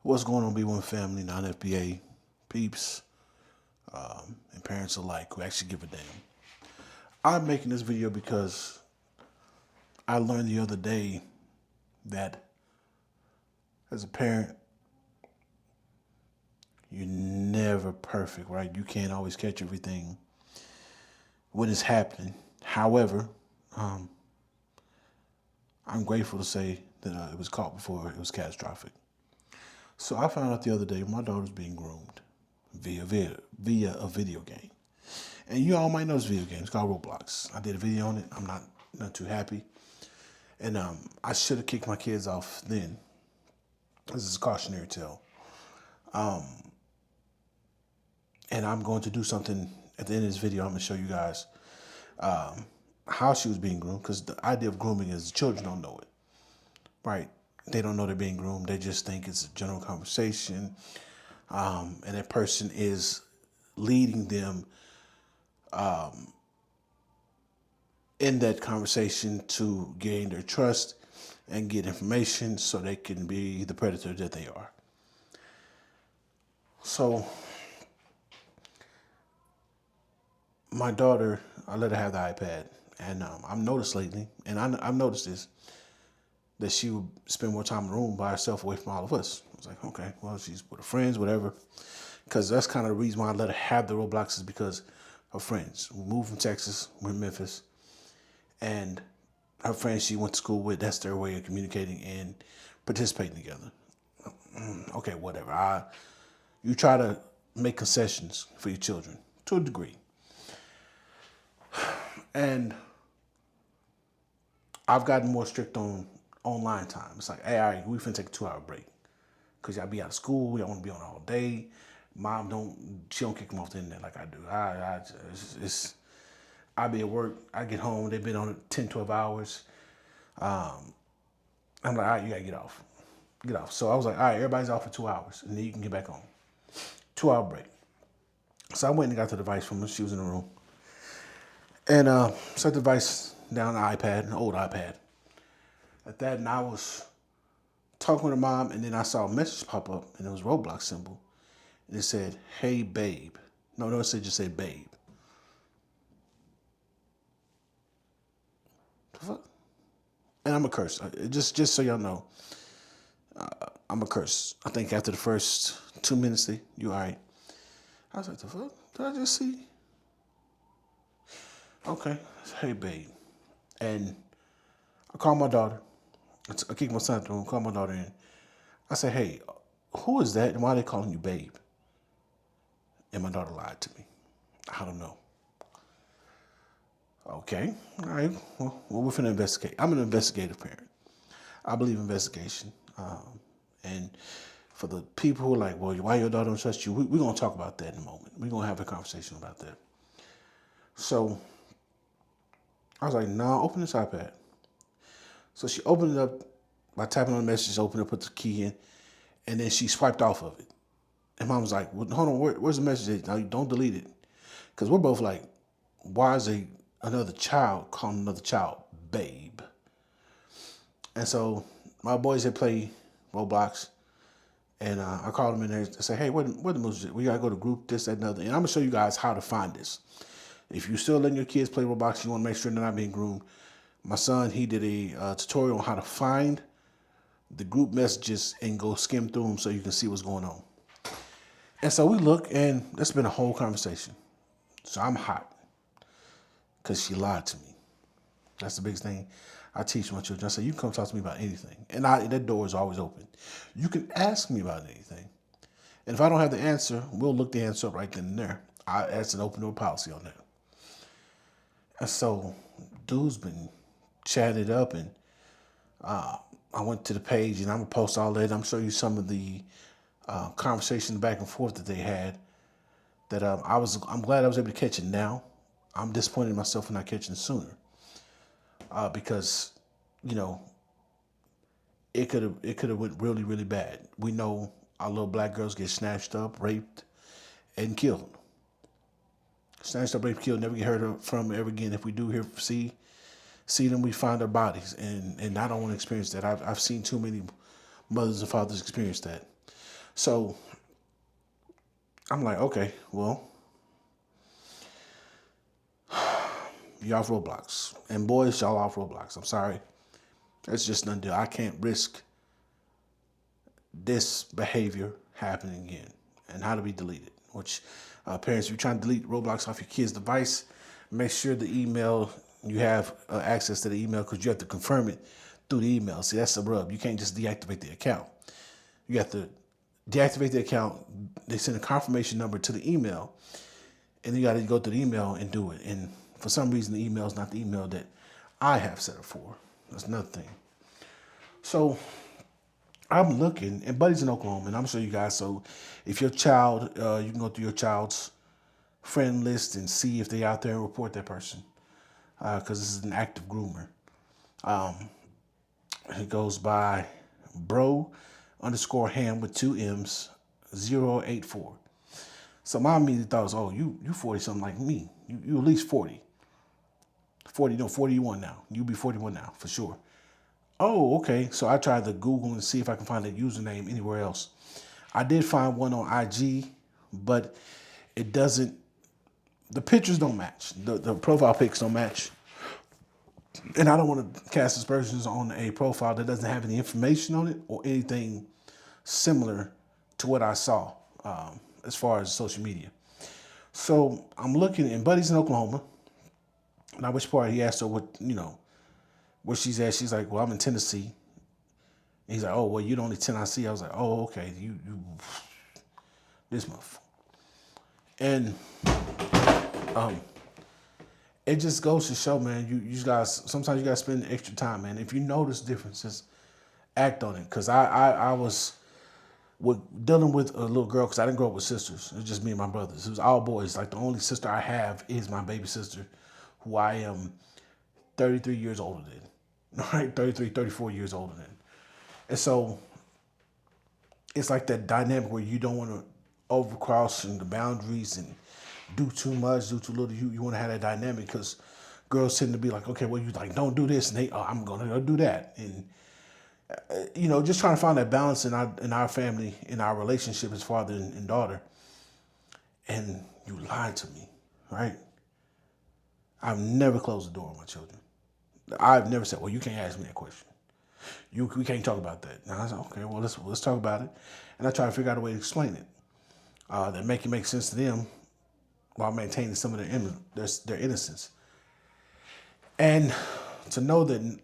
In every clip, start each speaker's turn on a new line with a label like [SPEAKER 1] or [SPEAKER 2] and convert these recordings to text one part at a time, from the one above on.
[SPEAKER 1] What's going on, B1 family, non-FBA peeps, and parents alike who actually give a damn? I'm making this video because I learned the other day that as a parent, you're never perfect, right? You can't always catch everything when it's happening. However, I'm grateful to say that it was caught before it was catastrophic. So I found out the other day my daughter's being groomed via a video game. And you all might know this video game. It's called Roblox. I did a video on it. I'm not too happy. And I should have kicked my kids off then. This is a cautionary tale. And I'm going to do something at the end of this video. I'm going to show you guys how she was being groomed. Because the idea of grooming is children don't know it. Right? They don't know they're being groomed. They just think it's a general conversation. And that person is leading them in that conversation to gain their trust and get information so they can be the predator that they are. So my daughter, I let her have the iPad, and I've noticed lately, and I've noticed this, that she would spend more time in the room by herself away from all of us. I was like, okay, well, she's with her friends, whatever. Because that's kind of the reason why I let her have the Roblox, is because her friends. We moved from Texas, we're in Memphis, and her friends she went to school with, that's their way of communicating and participating together. Okay, whatever. You try to make concessions for your children to a degree. And I've gotten more strict on online time. It's like, hey, all right, we finna take a 2-hour break. Because y'all be out of school, we don't want to be on all day. Mom she don't kick them off the internet like I do. I be at work, I get home, they've been on it 10, 12 hours. I'm like, all right, you gotta get off. Get off. So I was like, all right, everybody's off for 2 hours, and then you can get back on. 2-hour break. So I went and got the device from her. She was in the room. And set the device down, the iPad, an old iPad. At that, and I was talking with her mom, and then I saw a message pop up, and it was a Roblox symbol. And it said, hey, babe. No, it said, just say babe. The fuck? And I'm a curse. Just so y'all know, I'm a curse. I think after the first 2 minutes, you all right. I was like, the fuck? Did I just see? Okay. Hey, babe. And I called my daughter. I kicked my son through and called my daughter in. I said, hey, who is that and why are they calling you babe? And my daughter lied to me. I don't know. Okay. All right. Well, we're finna investigate. I'm an investigative parent. I believe in investigation. And for the people who are like, well, why your daughter don't trust you, we're going to talk about that in a moment. We're going to have a conversation about that. So I was like, no, open this iPad. So she opened it up by tapping on the message, opened it, put the key in, and then she swiped off of it. And mom was like, well, hold on, where's the message? Now, don't delete it. Because we're both like, why is another child calling another child babe? And so my boys had played Roblox, and I called them in there and said, hey, where the music? We got to go to group, this, that, and other. And I'm going to show you guys how to find this. If you're still letting your kids play Roblox, you want to make sure they're not being groomed. My son, he did a tutorial on how to find the group messages and go skim through them so you can see what's going on. And so we look, and that's been a whole conversation. So I'm hot because she lied to me. That's the biggest thing I teach my children. I say, you can come talk to me about anything. And that door is always open. You can ask me about anything. And if I don't have the answer, we'll look the answer up right then and there. That's an open door policy on that. And so dude's been chatting it up, and I went to the page, and I'm going to post all that. I'm show you some of the conversations back and forth that they had that I'm glad I was able to catch it now. I'm disappointed in myself for not catching it sooner. Because, it could have went really, really bad. We know our little black girls get snatched up, raped, and killed. Snatched up, raped, killed, never get heard from ever again. If we do see them, we find their bodies. And I don't want to experience that. I've seen too many mothers and fathers experience that. So I'm like, okay, well, you off Roblox. And boys, y'all off Roblox. I'm sorry. That's just nothing. I can't risk this behavior happening again. And how do we delete it? Which parents, if you're trying to delete Roblox off your kid's device, make sure the email, you have access to the email, because you have to confirm it through the email. See, that's the rub. You can't just deactivate the account. You have to deactivate the account. They send a confirmation number to the email, and you got to go to the email and do it. And for some reason, the email is not the email that I have set up for. That's another thing. So I'm looking, and Buddy's in Oklahoma, and I'm sure you guys. So if your child, you can go through your child's friend list and see if they out there and report that person, because this is an active groomer. It goes by bro_ham with 2 M's 084. So my immediate thought was, oh, you 40 something like me. You at least 40. 40, no, 41 now. You be 41 now, for sure. Oh, okay. So I tried to Google and see if I can find a username anywhere else. I did find one on IG, but it doesn't, the pictures don't match. The profile pics don't match. And I don't want to cast aspersions on a profile that doesn't have any information on it or anything similar to what I saw as far as social media. So I'm looking, and Buddy's in Oklahoma. Now, which part? He asked her where she's at. She's like, well, I'm in Tennessee. And he's like, oh, well, you're only Tennessee. I was like, oh, okay. You this month. And it just goes to show, man, you guys, sometimes you got to spend extra time, man. If you notice differences, act on it. Because I was dealing with a little girl, because I didn't grow up with sisters. It was just me and my brothers. It was all boys. Like, the only sister I have is my baby sister, who I am 33 years older than. All right, 33, 34 years older than. And so it's like that dynamic where you don't want to overcross the boundaries and do too much, do too little. You want to have that dynamic, because girls tend to be like, okay, well, you like, don't do this, and they, oh, I'm going to do that. And, just trying to find that balance in our family, in our relationship as father and daughter. And you lied to me, right? I've never closed the door on my children. I've never said, well, you can't ask me that question. We can't talk about that. And I said, okay, well, let's talk about it. And I try to figure out a way to explain it that make it make sense to them while maintaining some of their innocence. And to know that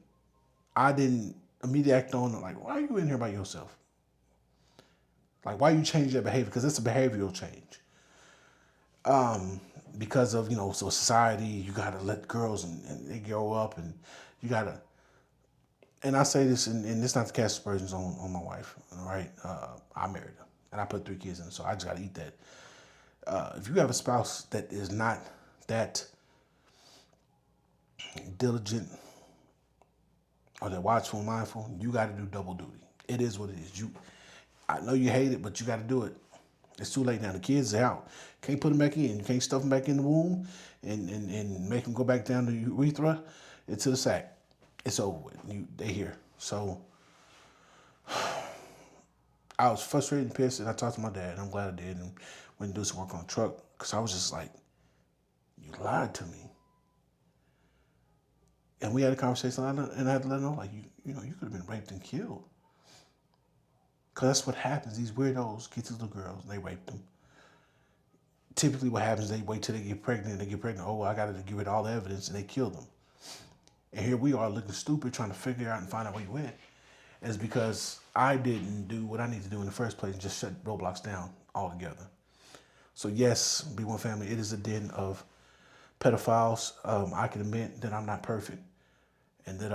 [SPEAKER 1] I didn't immediately act on it, like, why are you in here by yourself? Like, why you change that behavior? Because it's a behavioral change. Because of, so society, you got to let girls and they grow up, and you got to, and I say this, and it's not to cast aspersions on my wife, right? I married her, and I put 3 kids in, so I just got to eat that. If you have a spouse that is not that diligent or that watchful and mindful, you got to do double duty. It is what it is. I know you hate it, but you got to do it. It's too late now. The kids are out. Can't put them back in. You can't stuff them back in the womb and make them go back down the urethra into the sack. It's over with. They here. So I was frustrated and pissed, and I talked to my dad. I'm glad I did, and went and do some work on the truck, because I was just like, you lied to me. And we had a conversation, and I had to let her know, like, you could have been raped and killed. Because that's what happens. These weirdos get these little girls, and they rape them. Typically what happens, they wait till they get pregnant, oh, I got to give it all the evidence, and they kill them. And here we are looking stupid, trying to figure out and find out where you went. And it's because I didn't do what I need to do in the first place and just shut Roblox down altogether. So yes, B1 family, it is a den of pedophiles. I can admit that I'm not perfect, and that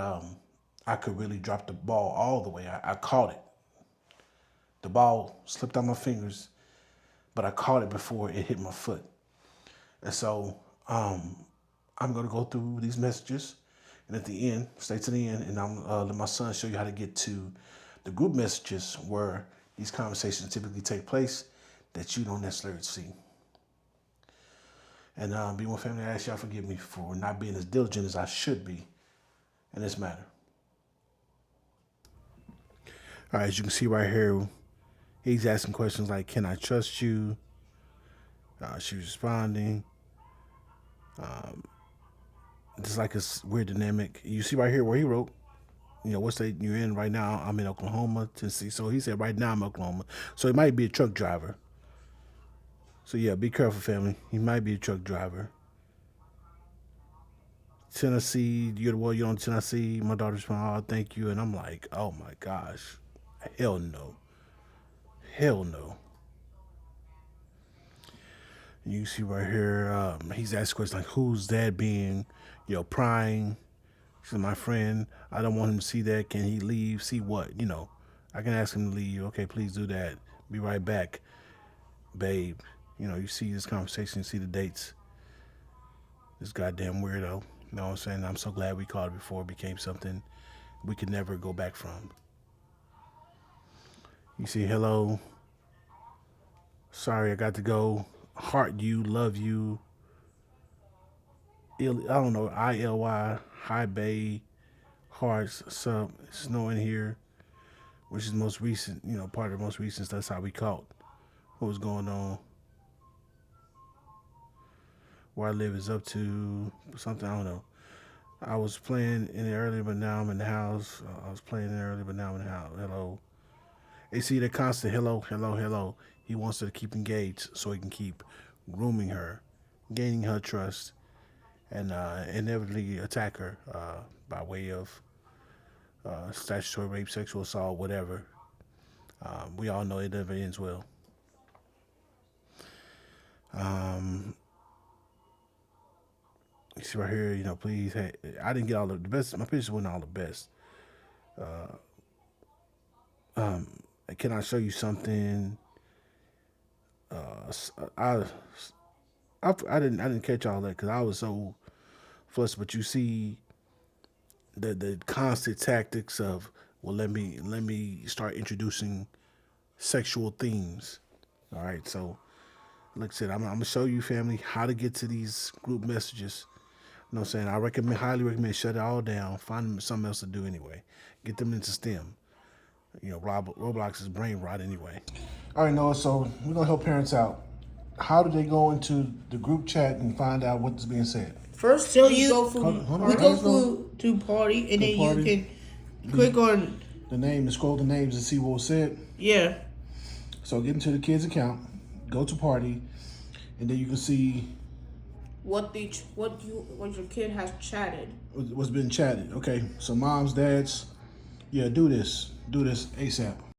[SPEAKER 1] I could really drop the ball all the way. I caught it. The ball slipped out my fingers, but I caught it before it hit my foot. And so I'm going to go through these messages, and at the end, stay to the end, and I'm let my son show you how to get to the group messages where these conversations typically take place that you don't necessarily see. And B1 family, I ask y'all forgive me for not being as diligent as I should be in this matter. All right, as you can see right here, He's asking questions like, "Can I trust you?" She's responding. It's like a weird dynamic. You see right here where he wrote, what state you're in right now? I'm in Oklahoma, Tennessee. So he said right now I'm in Oklahoma. So he might be a truck driver. So yeah, be careful, family. He might be a truck driver. Tennessee, you're on Tennessee. My daughter's from, oh, thank you. And I'm like, oh my gosh. Hell no. Hell no. You see right here, he's asked questions like, who's that being, prying? She said, my friend, I don't want him to see that. Can he leave? See what? I can ask him to leave. Okay, please do that. Be right back, babe. You see this conversation, see the dates. This goddamn weirdo. You know what I'm saying? I'm so glad we called it before it became something we could never go back from. You see, hello. Sorry, I got to go. Heart you, love you. I don't know, ILY, High Bay, Hearts, sub, snowing here, which is the most recent, part of the most recent. That's how we caught what was going on. Where I live is up to something, I don't know. I was playing in it earlier, but now I'm in the house. I was playing in it earlier, but now I'm in the house. Hello. They see the constant hello, hello, hello. He wants her to keep engaged so he can keep grooming her, gaining her trust, and inevitably attack her by way of statutory rape, sexual assault, whatever. We all know it never ends well. You see right here, please. Hey, I didn't get all the best. My pictures weren't all the best. Can I show you something? I, I didn't catch all that because I was so flustered. But you see the constant tactics of, well, let me start introducing sexual themes. All right, so like I said, I'm gonna show you, family, how to get to these group messages. You know what I'm saying? Highly recommend shut it all down. Find them something else to do anyway. Get them into STEM. Roblox is brain rot anyway. All right, Noah. So we're gonna help parents out. How do they go into the group chat and find out what's being said?
[SPEAKER 2] First, we go through to party, and then party. You can click on
[SPEAKER 1] the name and scroll the names and see what was said.
[SPEAKER 2] Yeah.
[SPEAKER 1] So get into the kids' account, go to party, and then you can see
[SPEAKER 2] what your kid has chatted.
[SPEAKER 1] What's been chatted. Okay, so moms, dads, do this ASAP.